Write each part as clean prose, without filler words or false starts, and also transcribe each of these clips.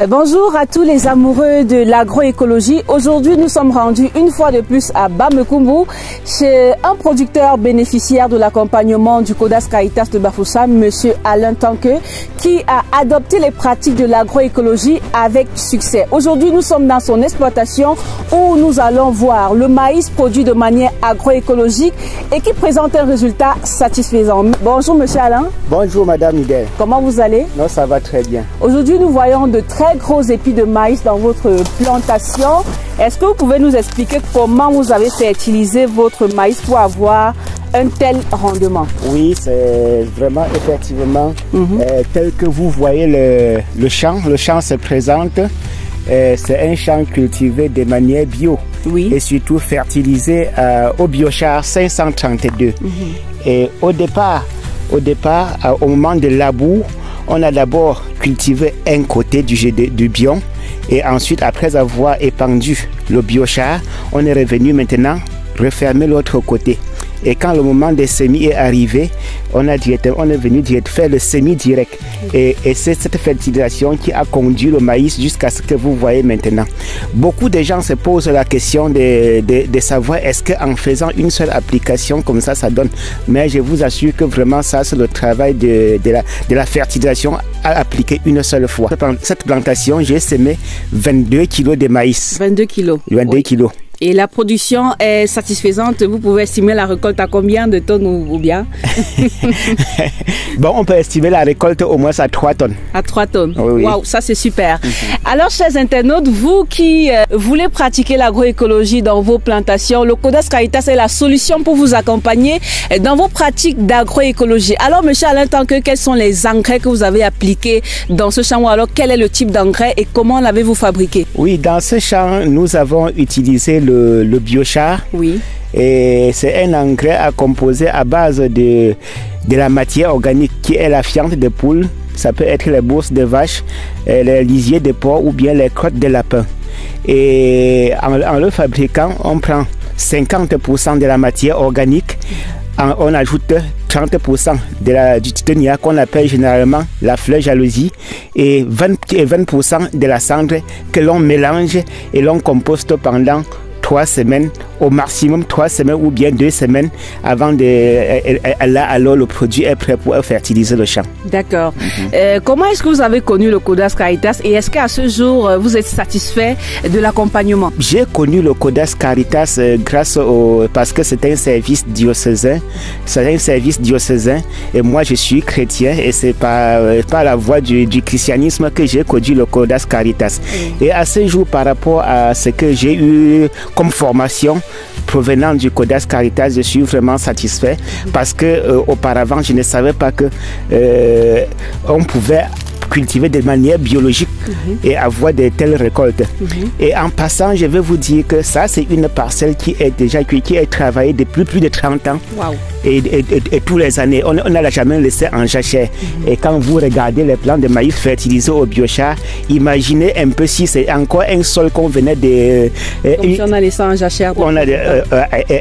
Bonjour à tous les amoureux de l'agroécologie. Aujourd'hui, nous sommes rendus une fois de plus à Bamekoumou, chez un producteur bénéficiaire de l'accompagnement du CODAS Caritas de Bafoussam, Monsieur Alain Tanqueux, qui a adopté les pratiques de l'agroécologie avec succès. Aujourd'hui, nous sommes dans son exploitation où nous allons voir le maïs produit de manière agroécologique et qui présente un résultat satisfaisant. Bonjour Monsieur Alain. Bonjour Madame Nidel. Comment vous allez? Non, ça va très bien. Aujourd'hui, nous voyons de très gros épis de maïs dans votre plantation. Est-ce que vous pouvez nous expliquer comment vous avez fertilisé votre maïs pour avoir un tel rendement? Oui, c'est vraiment effectivement tel que vous voyez le champ. Le champ se présente. C'est un champ cultivé de manière bio et surtout fertilisé au biochar 532. Et au départ, au moment de labour, on a d'abord cultivé un côté du bion et ensuite, après avoir épandu le biochar, on est revenu maintenant refermer l'autre côté. Et quand le moment des semis est arrivé, on est venu faire le semi direct. Et c'est cette fertilisation qui a conduit le maïs jusqu'à ce que vous voyez maintenant. Beaucoup de gens se posent la question de savoir est-ce qu'en faisant une seule application comme ça donne. Mais je vous assure que vraiment ça c'est le travail de la fertilisation à appliquer une seule fois. Cette plantation, j'ai semé 22 kilos de maïs. 22 kilos. 22 kilos. Et la production est satisfaisante. Vous pouvez estimer la récolte à combien de tonnes ou bien? Bon, on peut estimer la récolte au moins à 3 tonnes. À 3 tonnes. Oui. Waouh, ça c'est super. Alors, chers internautes, vous qui voulez pratiquer l'agroécologie dans vos plantations, le CODAS Caritas est la solution pour vous accompagner dans vos pratiques d'agroécologie. Alors, Monsieur Alain Tanqueux, quels sont les engrais que vous avez appliqués dans ce champ? Ou alors, quel est le type d'engrais et comment l'avez-vous fabriqué? Oui, dans ce champ, nous avons utilisé le biochar. Oui. Et c'est un engrais à composer à base de la matière organique qui est la fiente de poule. Ça peut être les bourses de vache, les lisiers de porc ou bien les crottes de lapin. Et en le fabriquant, on prend 50% de la matière organique. On ajoute 30% du titania qu'on appelle généralement la fleur jalousie et 20% de la cendre que l'on mélange et l'on composte pendant 3 semaines, au maximum 3 semaines ou bien 2 semaines avant alors le produit est prêt pour fertiliser le champ. D'accord. Comment est-ce que vous avez connu le CODAS Caritas et est-ce qu'à ce jour vous êtes satisfait de l'accompagnement? J'ai connu le CODAS Caritas parce que c'est un service diocésain. C'est un service diocésain et moi je suis chrétien et c'est par la voie du christianisme que j'ai connu le CODAS Caritas. Et à ce jour, par rapport à ce que j'ai eu comme formation provenant du CODAS Caritas, je suis vraiment satisfait parce que auparavant je ne savais pas que on pouvait cultiver de manière biologique et avoir de telles récoltes. Et en passant, je vais vous dire que ça, c'est une parcelle qui est travaillée depuis plus de 30 ans. Wow. Et tous les années, on ne l'a jamais laissé en jachère. Et quand vous regardez les plants de maïs fertilisés au biochar, imaginez un peu si c'est encore un sol qu'on venait de... si on a laissé en jachère.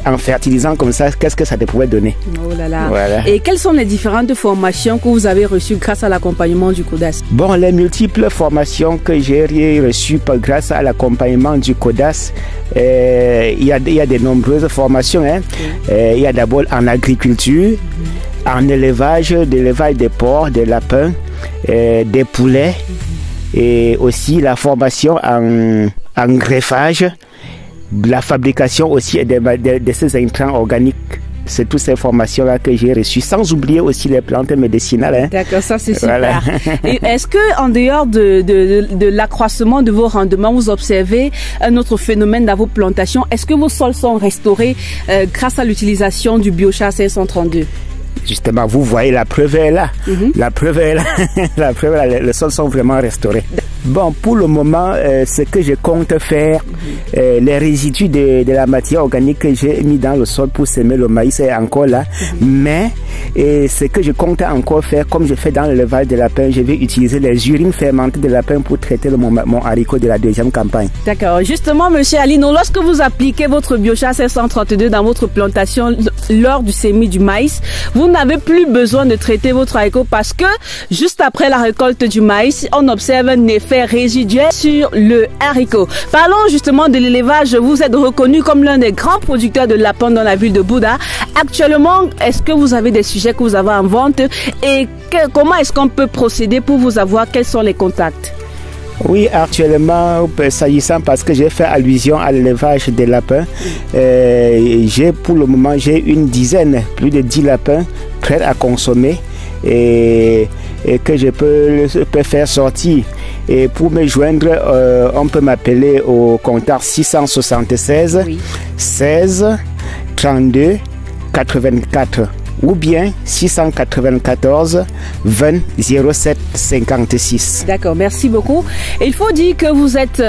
En fertilisant comme ça, qu'est-ce que ça te pouvait donner? Oh là là. Voilà. Et quelles sont les différentes formations que vous avez reçues grâce à l'accompagnement du CODAS? Bon, les multiples formations que j'ai reçues grâce à l'accompagnement du CODAS, il y a de nombreuses formations. Il y a d'abord en agriculture, en élevage, d'élevage des porcs, des lapins, des poulets, et aussi la formation en greffage, la fabrication aussi de ces intrants organiques. C'est toutes ces formations-là que j'ai reçues, sans oublier aussi les plantes médicinales. D'accord, ça c'est super. Est-ce que en dehors de l'accroissement de vos rendements, vous observez un autre phénomène dans vos plantations? Est-ce que vos sols sont restaurés grâce à l'utilisation du biochar 532? Justement, vous voyez, la preuve est là. La preuve est là. La preuve est là. Les sols sont vraiment restaurés. Bon, pour le moment, ce que je compte faire, les résidus de la matière organique que j'ai mis dans le sol pour semer le maïs est encore là. Mais ce que je compte encore faire, comme je fais dans l'élevage de lapin, je vais utiliser les urines fermentées de lapin pour traiter mon haricot de la deuxième campagne. D'accord. Justement, Monsieur Alino, lorsque vous appliquez votre biochar 532 dans votre plantation lors du semis du maïs, vous n'avez plus besoin de traiter votre haricot parce que juste après la récolte du maïs, on observe un effet résiduel sur le haricot. Parlons justement de l'élevage. Vous êtes reconnu comme l'un des grands producteurs de lapins dans la ville de Bouda. Actuellement, est-ce que vous avez des sujets que vous avez en vente et comment est-ce qu'on peut procéder pour vous avoir? Quels sont les contacts? Oui, actuellement, s'agissant parce que j'ai fait allusion à l'élevage des lapins, pour le moment, j'ai une dizaine, plus de 10 lapins prêts à consommer et que je peux faire sortir. Et pour me joindre, on peut m'appeler au contact 676 16 32 84. Ou bien 694 20 07 56. D'accord, merci beaucoup. Et il faut dire que vous êtes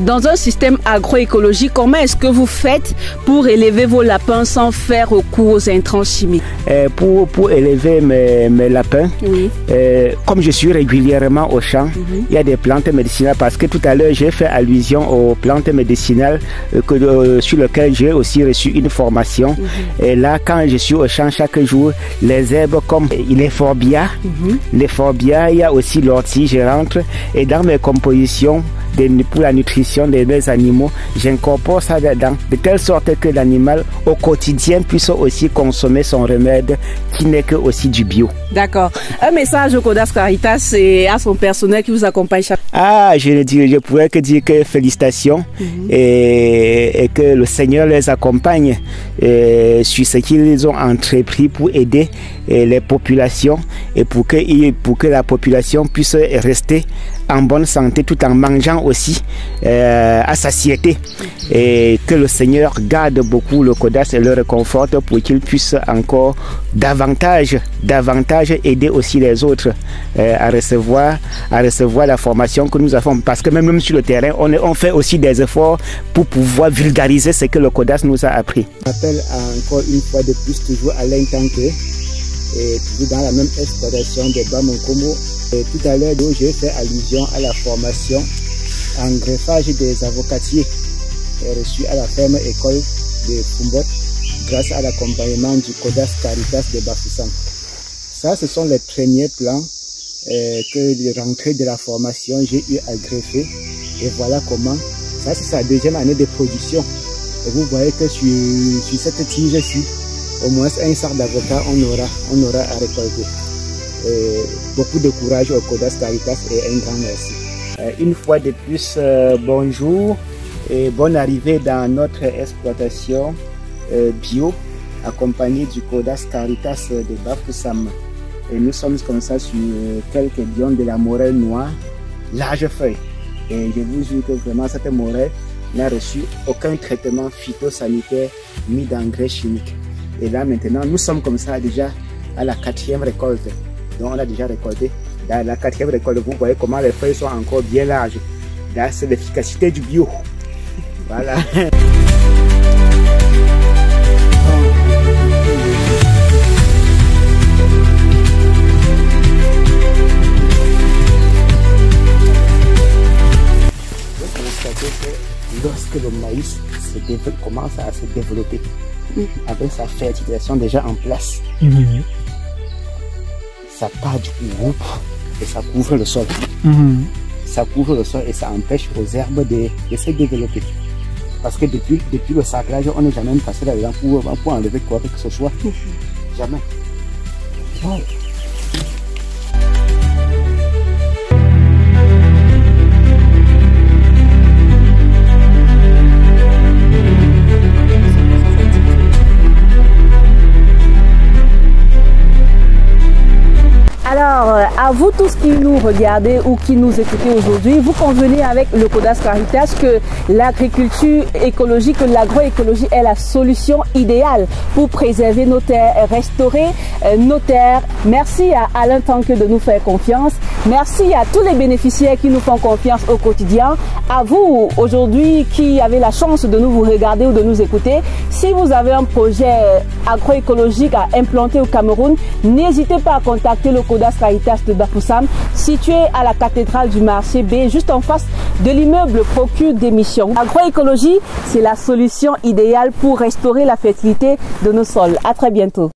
dans un système agroécologique. Comment est-ce que vous faites pour élever vos lapins sans faire recours aux intrants chimiques? Pour élever mes lapins, comme je suis régulièrement au champ, il y a des plantes médicinales parce que tout à l'heure j'ai fait allusion aux plantes médicinales sur lesquelles j'ai aussi reçu une formation. Et là, quand je suis au champ, chaque jour, les herbes comme les phorbias, il y a aussi l'ortie, je rentre et dans mes compositions pour la nutrition de mes animaux, j'incorpore ça dedans de telle sorte que l'animal au quotidien puisse aussi consommer son remède qui n'est que aussi du bio. D'accord. Un message au Codas Caritas et à son personnel qui vous accompagne chaque... Je pourrais que dire que félicitations et que le Seigneur les accompagne sur ce qu'ils ont entrepris pour aider les populations et pour que la population puisse rester en bonne santé tout en mangeant aussi à satiété et que le Seigneur garde beaucoup le Codas et le réconforte pour qu'il puisse encore davantage aider aussi les autres à recevoir la formation que nous avons parce que même sur le terrain on fait aussi des efforts pour pouvoir vulgariser ce que le Codas nous a appris. Je m'appelle encore une fois de plus toujours Alain Tanké et toujours dans la même exploitation de Bamonkomo. Et tout à l'heure, j'ai fait allusion à la formation en greffage des avocatiers reçue à la ferme école de Fumbot grâce à l'accompagnement du Codas Caritas de Bafoussam. Ça, ce sont les premiers plans que de rentrée de la formation, j'ai eu à greffer. Et voilà comment, ça c'est sa deuxième année de production. Et vous voyez que sur cette tige-ci, au moins un sac d'avocat, on aura à récolter. Beaucoup de courage au Codas Caritas et un grand merci. Une fois de plus, bonjour et bonne arrivée dans notre exploitation bio accompagnée du Codas Caritas de Bafoussam. Et nous sommes comme ça sur quelques biomes de la morelle noire, large feuille. Et je vous jure que vraiment cette morelle n'a reçu aucun traitement phytosanitaire ni d'engrais chimiques. Et là maintenant, nous sommes comme ça déjà à la 4e récolte. Donc on a déjà récolté. Dans la 4e récolte, vous voyez comment les feuilles sont encore bien larges. Là, c'est l'efficacité du bio. Voilà. Lorsque le maïs commence à se développer, avec sa fertilisation déjà en place, ça part du groupe et ça couvre le sol. Ça couvre le sol et ça empêche aux herbes de se développer. Parce que depuis le sacrage, on n'est jamais passé là-dedans pour enlever quoi que ce soit. Jamais. Oh. Alors, à vous tous qui nous regardez ou qui nous écoutez aujourd'hui, vous convenez avec le Codas Caritas que l'agriculture écologique, que l'agroécologie est la solution idéale pour préserver nos terres, restaurer nos terres. Merci à Alain Tanké de nous faire confiance. Merci à tous les bénéficiaires qui nous font confiance au quotidien. À vous, aujourd'hui, qui avez la chance de nous regarder ou de nous écouter. Si vous avez un projet agroécologique à implanter au Cameroun, n'hésitez pas à contacter le Codas Caritas de Bafoussam, situé à la cathédrale du marché B, juste en face de l'immeuble Procure d'émission. L'agroécologie, c'est la solution idéale pour restaurer la fertilité de nos sols. À très bientôt.